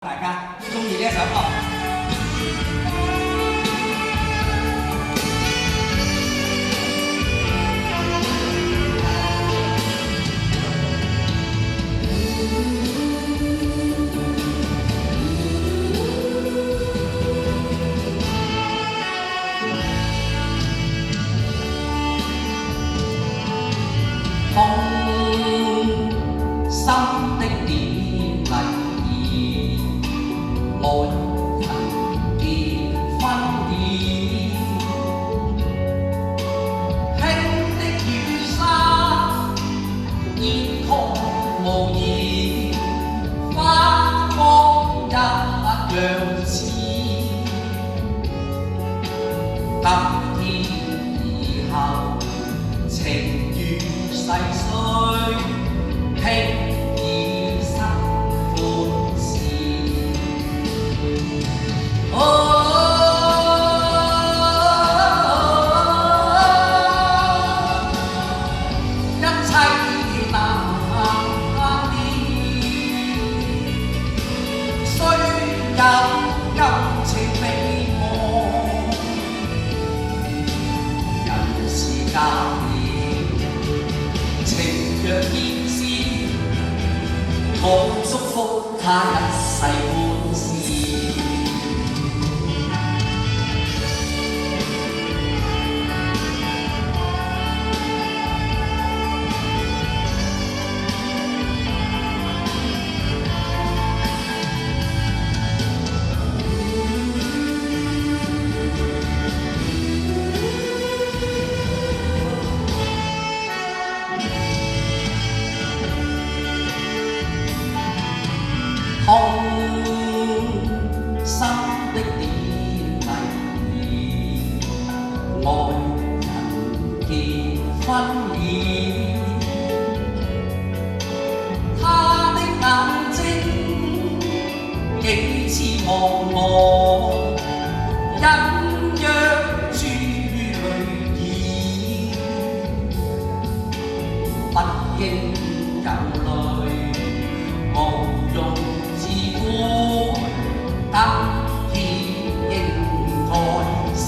大家中意呢一首歌。空心的典禮，愛人結婚宴，輕的雨傘，煙空無言，花光一樣似。今天以後，情如逝水，輕易失歡事。一切難免，雖有舊情未忘，人是假面。情若現時，我祝福他一世歡事。空心的典禮，愛人結婚宴，他的眼睛幾次望我，隱約珠淚意，不應有淚，無用自古得見應該是。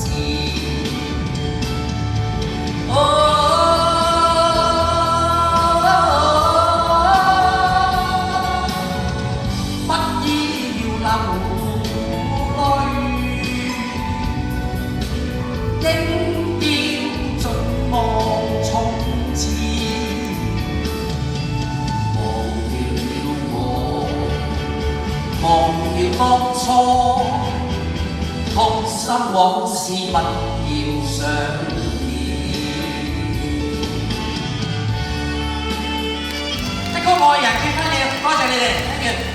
不要流淚，應要盡望從前。忘掉當初，痛心往事不要想念。一個愛人結婚了，多謝你哋，thank you。